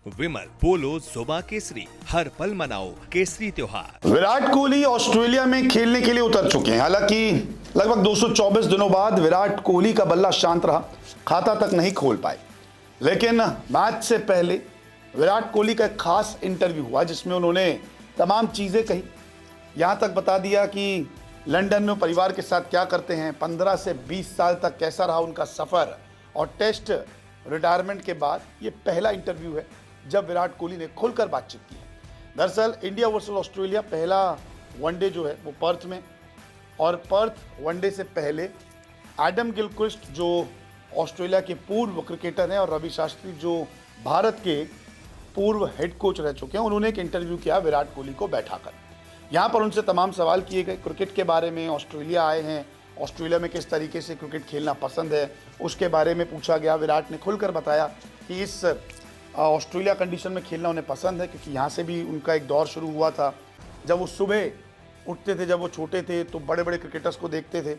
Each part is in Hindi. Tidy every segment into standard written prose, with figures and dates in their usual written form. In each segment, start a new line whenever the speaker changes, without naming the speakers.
विमल, पोलो, जोबा केसरी, हर पल मनाओ केसरी त्योहार।
विराट कोहली ऑस्ट्रेलिया में खेलने के लिए उतर चुके हैं। हालांकि लगभग 224 दिनों बाद विराट कोहली का बल्ला शांत रहा, खाता तक नहीं खोल पाए। लेकिन मैच से पहले विराट कोहली का एक खास इंटरव्यू हुआ जिसमें उन्होंने तमाम चीज़ें कही। यहाँ तक बता दिया कि लंदन में परिवार के साथ क्या करते हैं, 15 से 20 साल तक कैसा रहा उनका सफ़र, और टेस्ट रिटायरमेंट के बाद ये पहला इंटरव्यू है जब विराट कोहली ने खुलकर बातचीत की है। दरअसल इंडिया वर्सेस ऑस्ट्रेलिया पहला वनडे जो है वो पर्थ में, और पर्थ वनडे से पहले एडम गिलक्रिस्ट जो ऑस्ट्रेलिया के पूर्व क्रिकेटर हैं और रवि शास्त्री जो भारत के पूर्व हेड कोच रह चुके हैं, उन्होंने एक इंटरव्यू किया विराट कोहली को बैठाकर। यहाँ पर उनसे तमाम सवाल किए गए क्रिकेट के बारे में। ऑस्ट्रेलिया आए हैं, ऑस्ट्रेलिया में किस तरीके से क्रिकेट खेलना पसंद है उसके बारे में पूछा गया। विराट ने खुलकर बताया कि इस ऑस्ट्रेलिया कंडीशन में खेलना उन्हें पसंद है, क्योंकि यहाँ से भी उनका एक दौर शुरू हुआ था जब वो सुबह उठते थे। जब वो छोटे थे तो बड़े बड़े क्रिकेटर्स को देखते थे।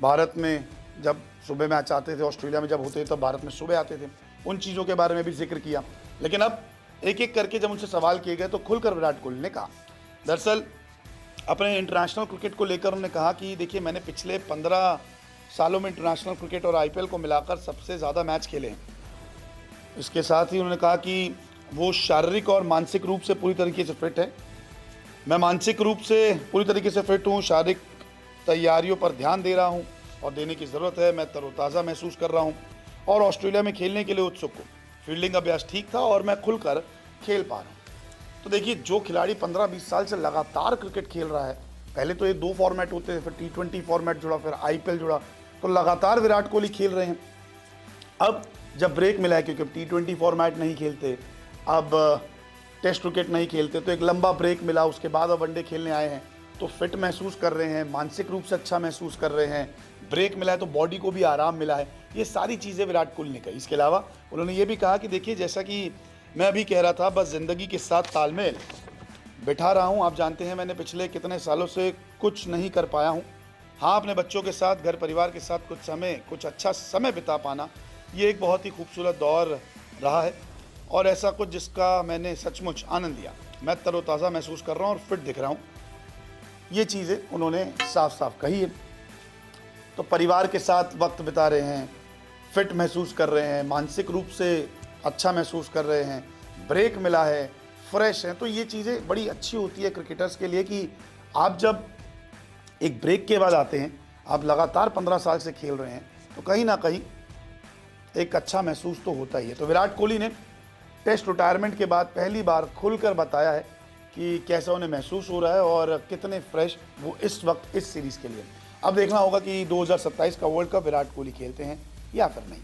भारत में जब सुबह मैच आते थे, ऑस्ट्रेलिया में जब होते थे तब भारत में सुबह आते थे। उन चीज़ों के बारे में भी जिक्र किया। लेकिन अब एक एक करके जब उनसे सवाल किए गए तो खुलकर विराट कोहली ने कहा। दरअसल अपने इंटरनेशनल क्रिकेट को लेकर उन्होंने कहा कि देखिए, मैंने पिछले 15 सालों में इंटरनेशनल क्रिकेट और आईपीएल को मिलाकर सबसे ज़्यादा मैच खेले हैं। इसके साथ ही उन्होंने कहा कि वो शारीरिक और मानसिक रूप से पूरी तरीके से फिट है। मैं मानसिक रूप से पूरी तरीके से फिट हूँ, शारीरिक तैयारियों पर ध्यान दे रहा हूँ और देने की ज़रूरत है। मैं तरोताज़ा महसूस कर रहा हूँ और ऑस्ट्रेलिया में खेलने के लिए उत्सुक हूँ। फील्डिंग अभ्यास ठीक था और मैं खुलकर खेल पा रहा हूँ। तो देखिए, जो खिलाड़ी 15-20 साल से लगातार क्रिकेट खेल रहा है, पहले तो ये 2 फॉर्मेट होते थे, फिर T20 फॉर्मेट जुड़ा, फिर आईपीएल जुड़ा, तो लगातार विराट कोहली खेल रहे हैं। अब जब ब्रेक मिला है, क्योंकि T20 फॉर्मेट नहीं खेलते, अब टेस्ट क्रिकेट नहीं खेलते, तो एक लंबा ब्रेक मिला, उसके बाद अब वनडे खेलने आए हैं, तो फिट महसूस कर रहे हैं, मानसिक रूप से अच्छा महसूस कर रहे हैं। ब्रेक मिला है तो बॉडी को भी आराम मिला है। ये सारी चीज़ें विराट कोहली ने कही। इसके अलावा उन्होंने ये भी कहा कि देखिए, जैसा कि मैं अभी कह रहा था, बस ज़िंदगी के साथ तालमेल बिठा रहा हूँ। आप जानते हैं मैंने पिछले कितने सालों से कुछ नहीं कर पाया हूँ। हाँ, अपने बच्चों के साथ, घर परिवार के साथ कुछ अच्छा समय बिता पाना, ये एक बहुत ही खूबसूरत दौर रहा है और ऐसा कुछ जिसका मैंने सचमुच आनंद लिया। मैं तरोताज़ा महसूस कर रहा हूँ और फिट दिख रहा हूँ। ये चीज़ें उन्होंने साफ साफ कही है। तो परिवार के साथ वक्त बिता रहे हैं, फिट महसूस कर रहे हैं, मानसिक रूप से अच्छा महसूस कर रहे हैं, ब्रेक मिला है, फ्रेश हैं। तो ये चीज़ें बड़ी अच्छी होती है क्रिकेटर्स के लिए कि आप जब एक ब्रेक के बाद आते हैं, आप लगातार 15 साल से खेल रहे हैं, तो कहीं ना कहीं एक अच्छा महसूस तो होता ही है। तो विराट कोहली ने टेस्ट रिटायरमेंट के बाद पहली बार खुलकर बताया है कि कैसा उन्हें महसूस हो रहा है और कितने फ्रेश वो इस वक्त इस सीरीज़ के लिए। अब देखना होगा कि 2027 का वर्ल्ड कप विराट कोहली खेलते हैं या फिर नहीं।